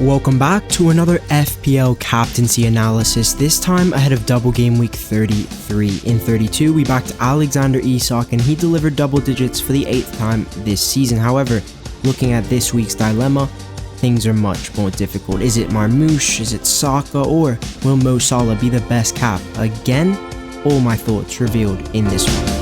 Welcome back to another FPL captaincy analysis, this time ahead of double game week 33. In 32, we backed Alexander Isak and he delivered double digits for the 8th time this season. However, looking at this week's dilemma, things are much more difficult. Is it Marmoush, is it SAKA, or will Mo Salah be the best cap? Again, all my thoughts revealed in this one.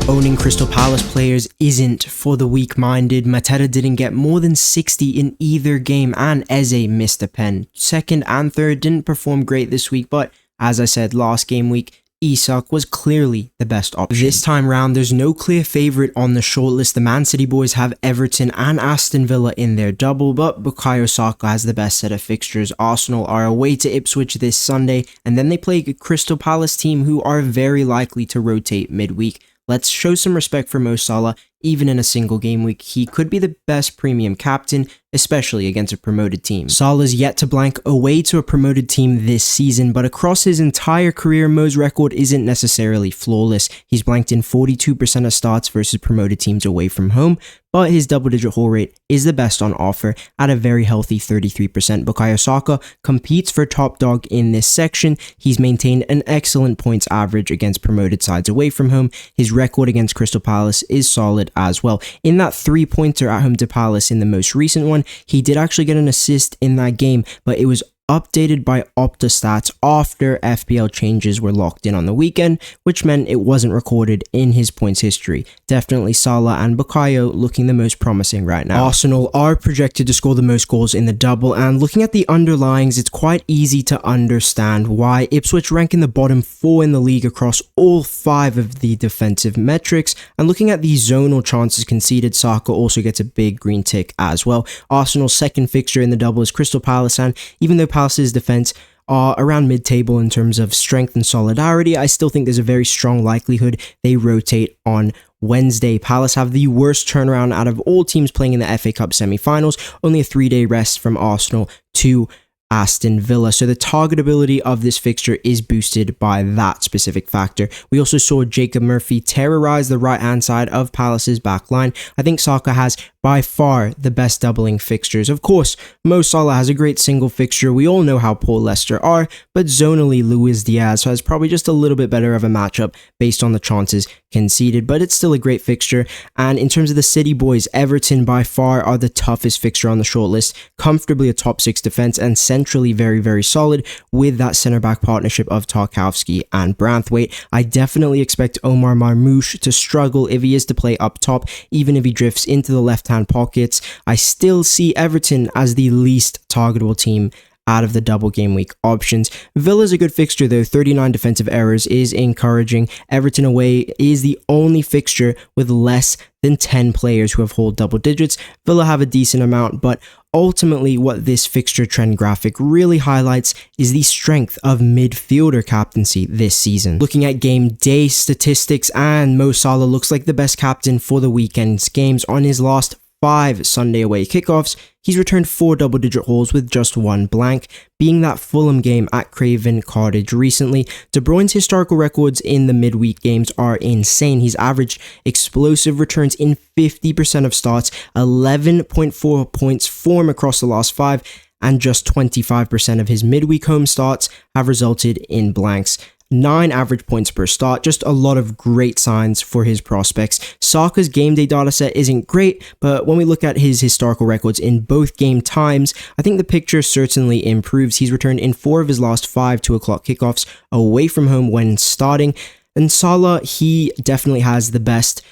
Owning Crystal Palace players isn't for the weak-minded. Mateta didn't get more than 60 in either game, and Eze missed a pen. Second and third didn't perform great this week, but as I said last game week, Isak was clearly the best option. This time round, there's no clear favourite on the shortlist. The Man City boys have Everton and Aston Villa in their double, but Bukayo Saka has the best set of fixtures. Arsenal are away to Ipswich this Sunday, and then they play a Crystal Palace team who are very likely to rotate midweek. Let's show some respect for Mo Salah. Even in a single game week, he could be the best premium captain, especially against a promoted team. Salah's yet to blank away to a promoted team this season, but across his entire career, Mo's record isn't necessarily flawless. He's blanked in 42% of starts versus promoted teams away from home, but his double-digit haul rate is the best on offer at a very healthy 33%. Bukayo Saka competes for top dog in this section. He's maintained an excellent points average against promoted sides away from home. His record against Crystal Palace is solid as well. In that 3-pointer at home to Palace in the most recent one, he did actually get an assist in that game, but it was updated by Opta stats after FPL changes were locked in on the weekend, which meant it wasn't recorded in his points history. Definitely Salah and Bukayo looking the most promising right now. Arsenal are projected to score the most goals in the double, and looking at the underlyings, it's quite easy to understand why. Ipswich rank in the bottom 4 in the league across all 5 of the defensive metrics, and looking at the zonal chances conceded, Saka also gets a big green tick as well. Arsenal's second fixture in the double is Crystal Palace, and even though Palace's defense are around mid-table in terms of strength and solidarity, I still think there's a very strong likelihood they rotate on Wednesday. Palace have the worst turnaround out of all teams playing in the FA Cup semi-finals, only a 3-day rest from Arsenal to Aston Villa, so the targetability of this fixture is boosted by that specific factor. We also saw Jacob Murphy terrorize the right-hand side of Palace's back line. I think Saka has by far the best doubling fixtures. Of course, Mo Salah has a great single fixture. We all know how poor Leicester are, but zonally Luis Diaz has probably just a little bit better of a matchup based on the chances conceded, but it's still a great fixture. And in terms of the City boys, Everton by far are the toughest fixture on the shortlist, comfortably a top 6 defense and centrally very, very solid with that centre-back partnership of Tarkowski and Branthwaite. I definitely expect Omar Marmoush to struggle if he is to play up top, even if he drifts into the left-hand pockets. I still see Everton as the least targetable team out of the double game week options. Villa's a good fixture though. 39 defensive errors is encouraging. Everton away is the only fixture with less than 10 players who have hauled double digits. Villa have a decent amount, but ultimately what this fixture trend graphic really highlights is the strength of midfielder captaincy this season. Looking at game day statistics, and Mo Salah looks like the best captain for the weekend's games. On his last 5 Sunday away kickoffs, he's returned 4 double-digit hauls with just 1 blank, being that Fulham game at Craven Cottage recently. De Bruyne's historical records in the midweek games are insane. He's averaged explosive returns in 50% of starts, 11.4 points form across the last 5, and just 25% of his midweek home starts have resulted in blanks. 9 average points per start, just a lot of great signs for his prospects. Saka's game day dataset isn't great, but when we look at his historical records in both game times, I think the picture certainly improves. He's returned in 4 of his last 5 2 o'clock kickoffs away from home when starting, and Salah, he definitely has the best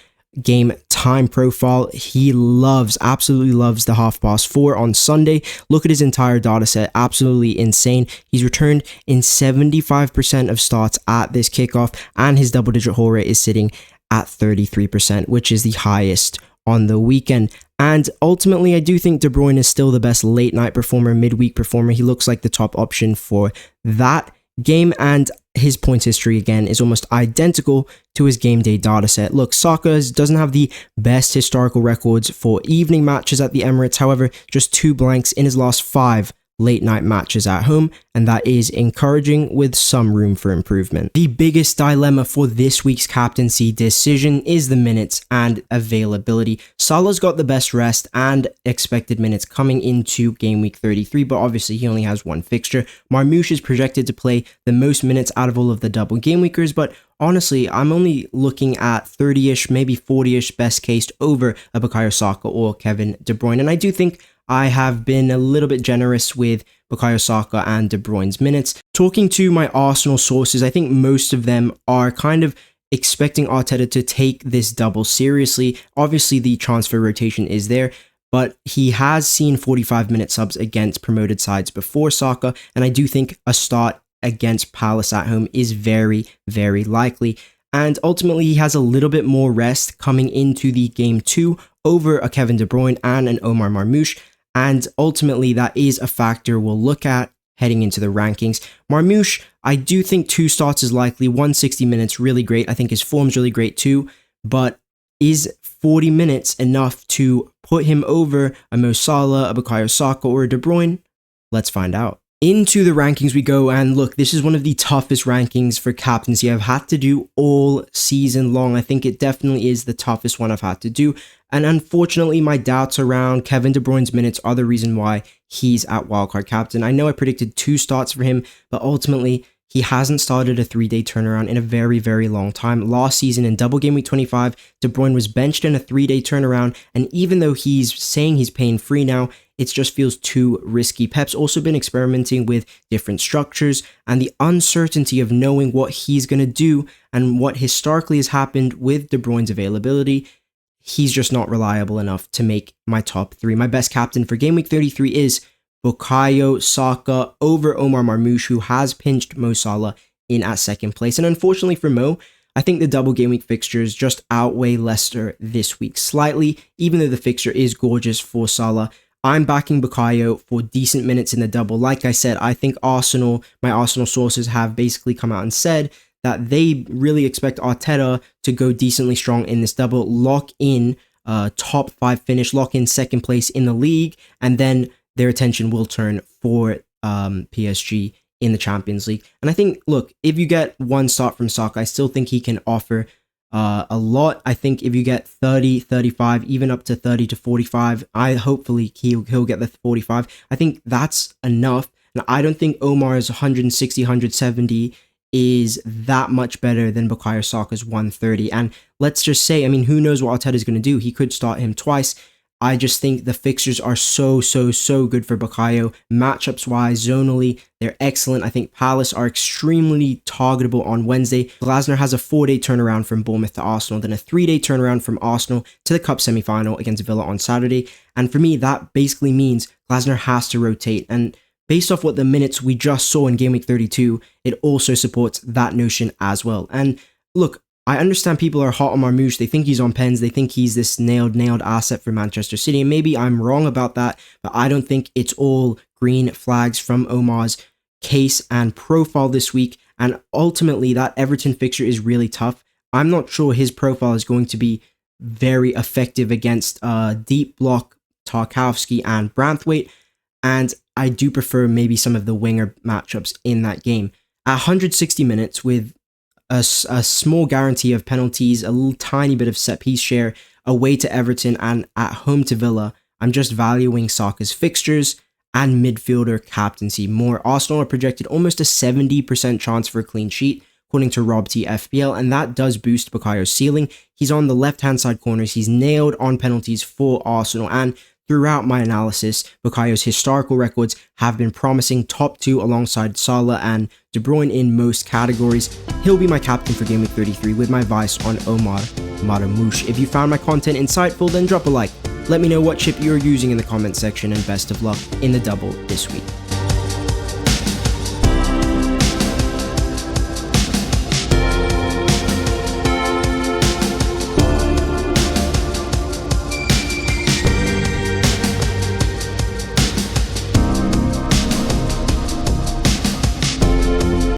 game time profile. He absolutely loves the 4:30 on Sunday. Look at his entire data set, absolutely insane. He's returned in 75% of starts at this kickoff, and his double-digit haul rate is sitting at 33%, which is the highest on the weekend. And ultimately, I do think De Bruyne is still the best late-night performer, midweek performer. He looks like the top option for that game, and his points history again is almost identical to his game day dataset. Look, Saka doesn't have the best historical records for evening matches at the Emirates. However, just 2 blanks in his last 5 late night matches at home, and that is encouraging with some room for improvement. The biggest dilemma for this week's captaincy decision is the minutes and availability. Salah's got the best rest and expected minutes coming into game week 33, but obviously he only has one fixture. Marmoush is projected to play the most minutes out of all of the double game weekers, but honestly, I'm only looking at 30-ish, maybe 40-ish best case over a Bukayo Saka or Kevin De Bruyne, and I do think I have been a little bit generous with Bukayo Saka and De Bruyne's minutes. Talking to my Arsenal sources, I think most of them are kind of expecting Arteta to take this double seriously. Obviously, the transfer rotation is there, but he has seen 45-minute subs against promoted sides before Saka, and I do think a start against Palace at home is very, very likely. And ultimately, he has a little bit more rest coming into the game 2 over a Kevin De Bruyne and an Omar Marmoush. And ultimately, that is a factor we'll look at heading into the rankings. Marmoush, I do think 2 starts is likely. 160 minutes, really great. I think his form's really great too. But is 40 minutes enough to put him over a Mo Salah, a Bukayo Saka, or a De Bruyne? Let's find out. Into the rankings we go, and look, this is one of the toughest rankings for captaincy I've had to do all season long. I think it definitely is the toughest one I've had to do, and unfortunately my doubts around Kevin De Bruyne's minutes are the reason why he's at wildcard captain. I know I predicted 2 starts for him, but ultimately he hasn't started a 3-day turnaround in a very, very long time. Last season in double game week 25, De Bruyne was benched in a 3-day turnaround, and even though he's saying he's pain free now, it just feels too risky. Pep's also been experimenting with different structures, and the uncertainty of knowing what he's going to do and what historically has happened with De Bruyne's availability, he's just not reliable enough to make my top 3. My best captain for game week 33 is Bukayo Saka over Omar Marmoush, who has pinched Mo Salah in at second place. And unfortunately for Mo, I think the double game week fixtures just outweigh Leicester this week slightly, even though the fixture is gorgeous for Salah. I'm backing Bukayo for decent minutes in the double. Like I said, I think my Arsenal sources have basically come out and said that they really expect Arteta to go decently strong in this double, lock in top 5 finish, lock in second place in the league, and then their attention will turn for PSG in the Champions League. And I think, look, if you get 1 start from Saka, I still think he can offer a lot. I think if you get 30, 35, even up to 30 to 45, hopefully he'll get the 45. I think that's enough. And I don't think Omar's 160, 170 is that much better than Bukayo Saka's 130. And let's just say, I mean, who knows what Arteta's going to do? He could start him twice. I just think the fixtures are so good for Bukayo. Matchups wise, zonally, they're excellent. I think Palace are extremely targetable on Wednesday. Glasner has a 4-day turnaround from Bournemouth to Arsenal, then a 3-day turnaround from Arsenal to the Cup semi-final against Villa on Saturday. And for me, that basically means Glasner has to rotate. And based off what the minutes we just saw in Game Week 32, it also supports that notion as well. And look, I understand people are hot on Marmoush. They think he's on pens. They think he's this nailed asset for Manchester City. And maybe I'm wrong about that, but I don't think it's all green flags from Omar's case and profile this week. And ultimately, that Everton fixture is really tough. I'm not sure his profile is going to be very effective against deep block Tarkowski and Branthwaite. And I do prefer maybe some of the winger matchups in that game. At 160 minutes with a small guarantee of penalties, a little tiny bit of set piece share away to Everton and at home to Villa, I'm just valuing Saka's fixtures and midfielder captaincy more. Arsenal are projected almost a 70% chance for a clean sheet, according to Rob T FPL, and that does boost Bukayo's ceiling. He's on the left-hand side corners. He's nailed on penalties for Arsenal, and throughout my analysis, Bukayo's historical records have been promising, top 2 alongside Salah and De Bruyne in most categories. He'll be my captain for Game Week 33 with my advice on Omar Marmoush. If you found my content insightful, then drop a like. Let me know what chip you're using in the comment section, and best of luck in the double this week.